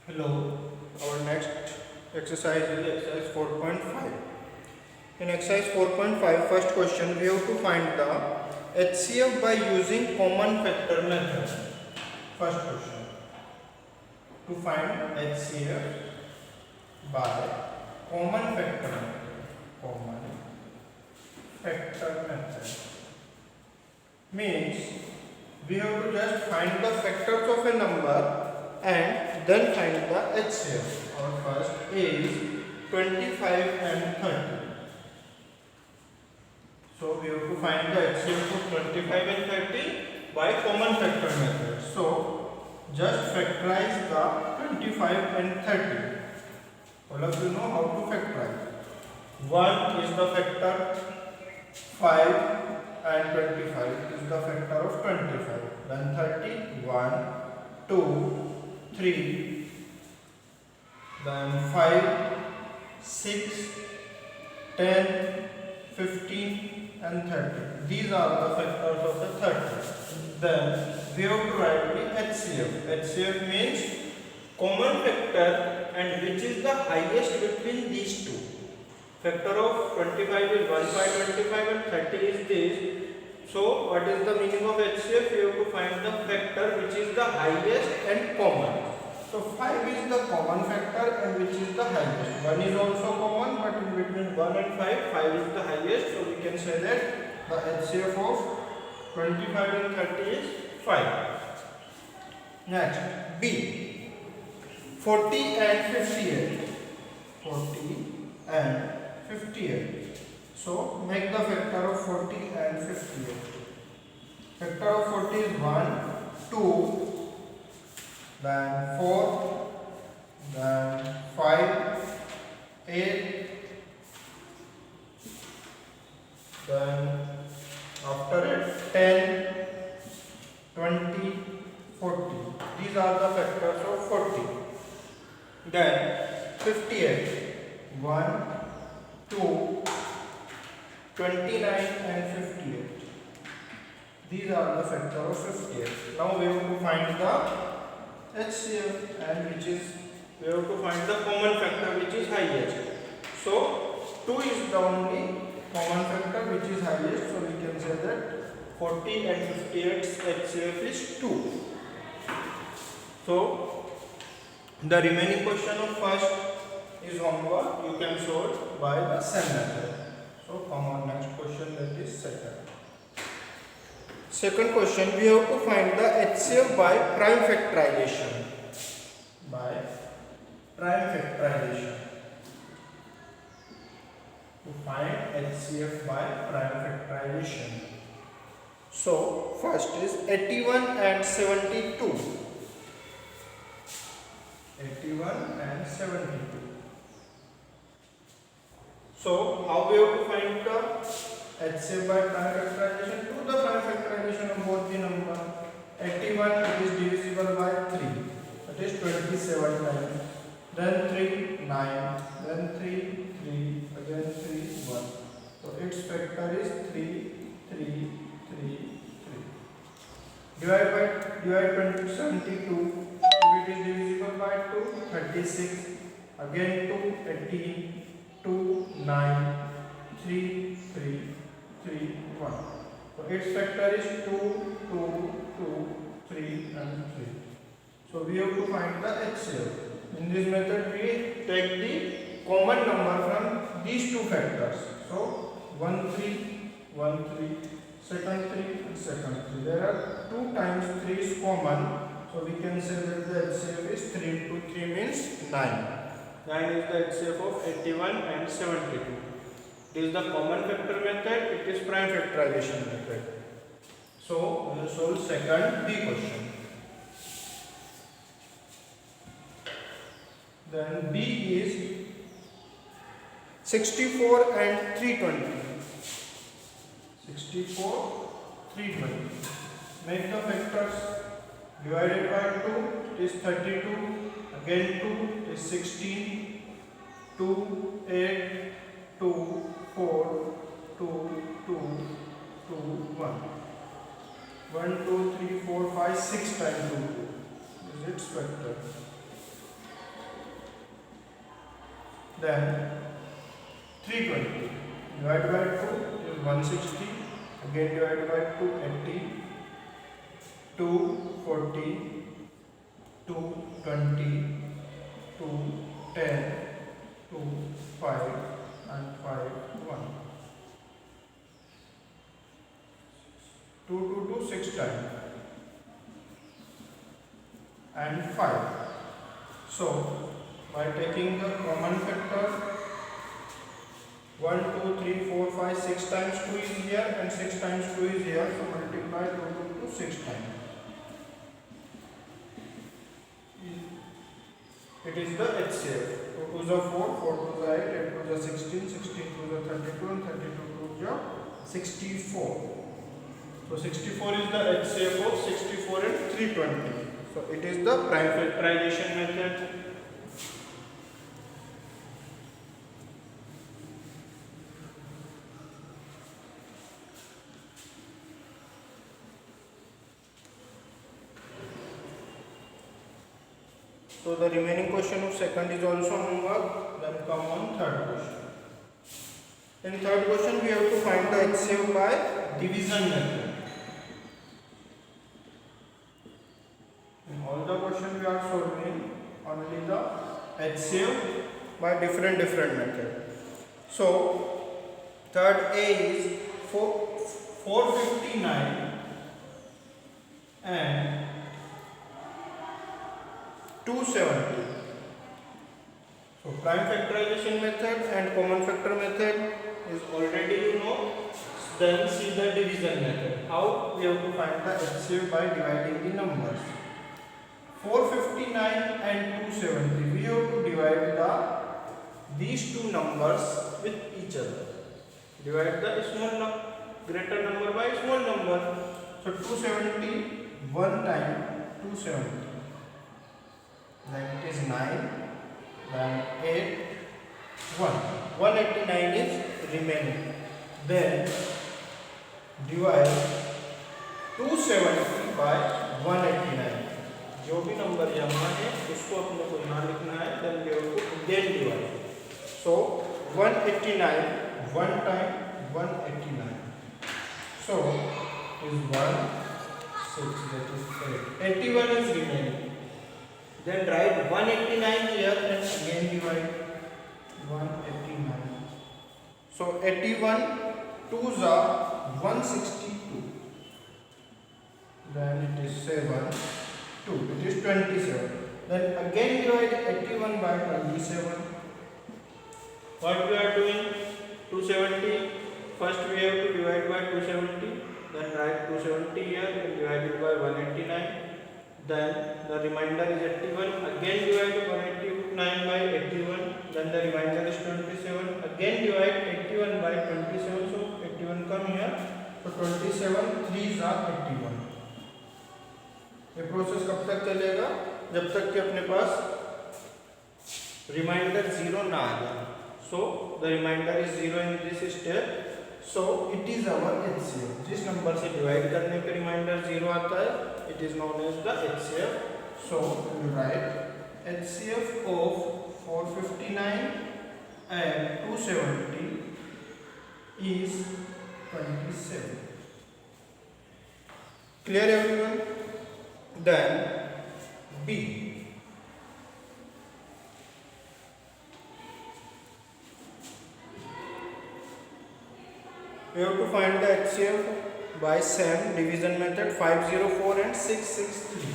Hello, our next exercise is exercise 4.5. In exercise 4.5, first question, we have to find the HCF by using common factor method. First question, to find HCF by common factor method. Common factor method means we have to just find the factors of a number and then find the HCF. Our first is 25 and 30. So we have to find the HCF of 25 and 30 by common factor method. So just factorize the 25 and 30. All of you know how to factorize. 1 is the factor, 5 and 25 is the factor of 25. Then 30, 1, 2, 3, then 5, 6, 10, 15 and 30. These are the factors of the 30. Then we have to write the HCF. HCF means common factor and which is the highest between these two. Factor of 25 is 1 by 25 and 30 is this. So what is the meaning of HCF? We have to find the factor which is the highest and common. So 5 is the common factor and which is the highest. 1 is also common, but in between 1 and 5 is the highest. So we can say that the HCF of 25 and 30 is 5. Next, B. 40 and 58. 40 and 58. So make the factor of 40 and 58. Factor of 40 is 1, 2, then 4, then 5, 8, then after it 10, 20, 40. These are the factors of 40. Then 58, 1, 2, 29 and 58. These are the factors of 58. Now we have to find the HCF and which is we have to find the common factor which is highest. So 2 is the only common factor which is highest. So we can say that 40 and 58's HCF is 2. So the remaining question of first is homework. You can solve by the same method. So come on, next question, that is second. Second question, we have to find the HCF by prime factorization. By prime factorization. To find HCF by prime factorization. So first is 81 and 72. 81 and 72. So how we have to find the HCF by prime factorization? To the prime factorization of both the number. 81 it is divisible by 3. That is 27 times. Then 3, 9. Then 3, 3. Again 3, 1. So its factor is 3, 3, 3, 3. Divide by 72. If it is divisible by 2, 36. Again 2, 18. 2, 9, 3, 3, 3, 1. So its factor is 2, 2, 2, 3 and 3. So we have to find the HCF. In this method we take the common number from these two factors. So 1, 3, 1, 3, second 3 and second 3. There are 2 times 3 is common. So we can say that the HCF is 3 into 3 means 9. 9 is the HCF of 81 and 72. This is the common factor method, it is prime factorization method. So we will solve second B question. Then B is 64 and 320. 64, 320. Make the factors. Divided by 2 is 32. Again 2 is 16, 2, 8, 2, 4, 2, 2, 2, 1. 1, 2, 3, 4, 5, 6 times 2 is its factor. then 320 divided by 2 is 160, again divided by 280, 240, 220, 210, 25 and 5 1. 2 6 times and 5. So by taking the common factor 1 2 3 4 5 6 times 2 is here and 6 times 2 is here, so multiply 2 6 times. It is the HCF. 2 2 is 4, 4 2 is 8, 8 2 is 16, 16 2 is 32 and 32 2 is 64. So 64 is the HCF of 64 and 320. So it is the prime factorization method. So the remaining question of second is also homework. Then come on third question. In third question we have to find the HCF by division method. In all the questions we are solving only the HCF by different method. So third A is 459 and 270. So prime factorization method and common factor method is already you know. Then see the division method. How we have to find the HCF by dividing the numbers. 459 and 270. We have to divide these two numbers with each other. Divide the greater number by small number. So 270 one time 270. Then it is 9, then 8, 1. 189 is remaining. Then divide 270 by 189. जो भी number यहाँ है उसको अपने को यहाँ लिखना है. Then we have to again divide. So 189 one time 189. So is 1 6, that is 8. 81 is remaining. Then write 189 here and again divide 189. So 81 2s are 162. Then it is 7 2. It is 27. Then again divide 81 by 27. What we are doing? 270. First we have to divide by 270. Then write 270 here and divide it by 189. Then the remainder is 81. Again divide 189 by 81. Then the remainder is 27. Again divide 81 by 27. So 81 come here. So 27 3s are 81. ये process कब तक चलेगा? जब तक कि अपने पास reminder 0 ना आ जाए. So the remainder is 0 in this step. So it is our HCF. जिस नंबर से डिवाइड करने पे रिमाइंडर 0 आता है, it is known as the HCF. So we write HCF of 459 and 270 is 27. Clear everyone? Then B. We have to find the HCF by same division method. 504 and 663.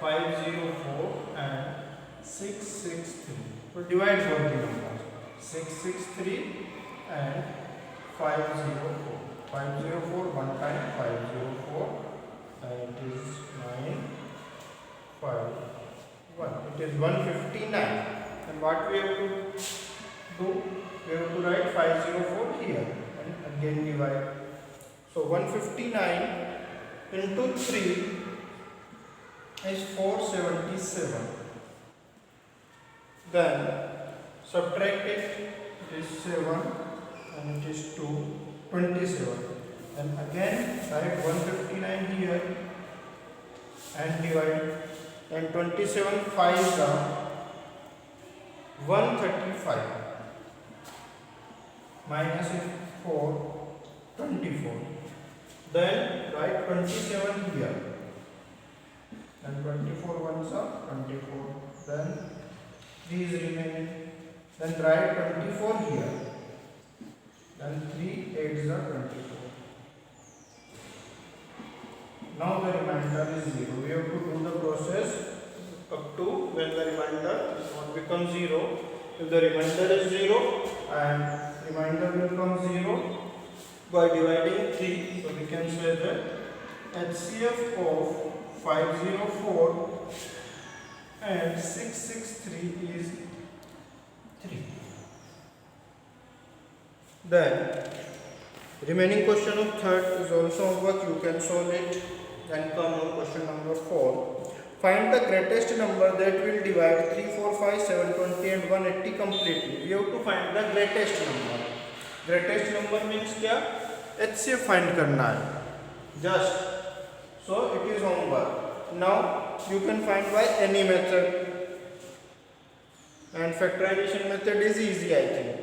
504 and 663. So divide both the numbers. 663 and 504. 504 one time 504. And it is 9 5 1. It is 159. And what we have to do? We have to write 504 here and again divide. So 159 into 3 is 477. Then subtract it. It is 7 and it is 27. And again write 159 here and divide. And 27 5 is 135. minus 4, 24. Then write 27 here. And 24 ones are 24. Then 3 is remaining. Then write 24 here. Then 3 8s are 24. Now the remainder is 0. We have to do the process up to when the remainder becomes 0. If the remainder is 0 and remainder will come 0 by dividing 3, so we can say that HCF of 504 and 663 is 3. Then remaining question of third is also homework. You can solve it. Then come on question number 4. Find the greatest number that will divide 3, 4, 5, 7, 20 and 180 completely. We have to find the greatest number. Greatest number means क्या? HCF find करना है. Just so it is homework. Now you can find by any method. And factorization method is easy, I think.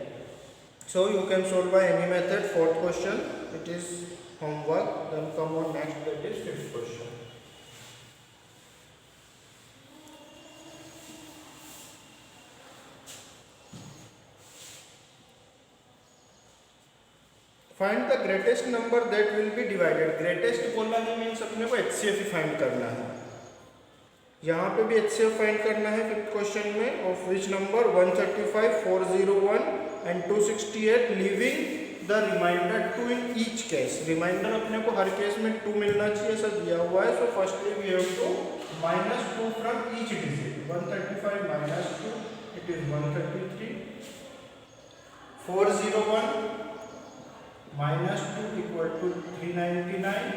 So you can solve by any method. Fourth question, it is homework. Then come on next, that is fifth question. Find the greatest number that will be divided. Greatest बोलना नहीं means अपने को HCF ही find करना है. यहाँ पे भी HCF find करना है फिफ्थ क्वेश्चन में. Of which number 135, 401 and 268, leaving the remainder 2 in each case. Remainder अपने को हर केस में 2 मिलना चाहिए, ऐसा दिया हुआ है. So firstly we have to minus 2 from each digit. 135 minus 2, it is 133. 401 minus 2 equal to 399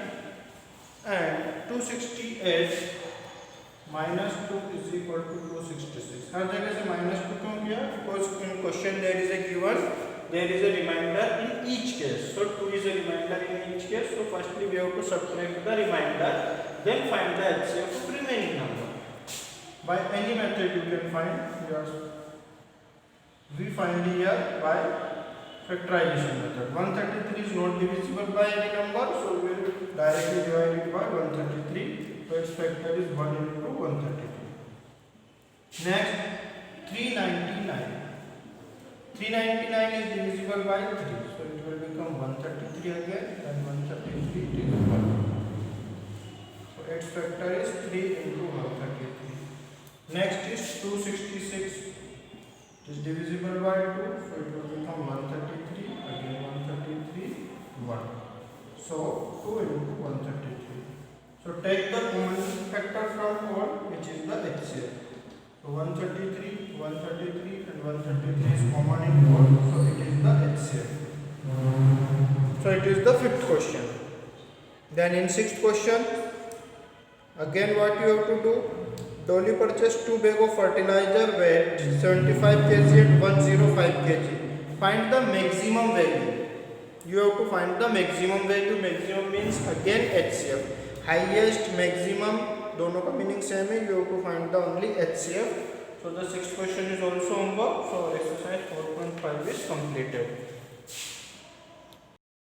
and 268 minus 2 is equal to 266. हर जगह से minus 2 क्यों किया? Because in question there is a given, there is a remainder in each case. So 2 is a remainder in each case. So firstly we have to subtract the remainder, then find the HCF of remaining number. By any method you can find. We find here by factorization method. 133 is not divisible by any number, so we will directly divide it by 133. So its factor is 1 into 133. Next, 399. 399 is divisible by 3, so it will become 133 again, and 133 it is 1. So its factor is 3 into 133. Next is 266. It is divisible by 2, so it will become 133, again 133, 1. So 2 into 133. So take the common factor from all, which is the HCF. So 133, 133 and 133 is common in all, so it is the HCF. So it is the fifth question. Then in sixth question, again what you have to do? Dolly purchased 2 bags of fertilizer weight 75 kg and 105 kg. Find the maximum value. You have to find the maximum value. Maximum means again HCF. Highest, maximum, दोनों का meaning same है. You have to find the only HCF. So the sixth question is also homework. So exercise 4.5 is completed.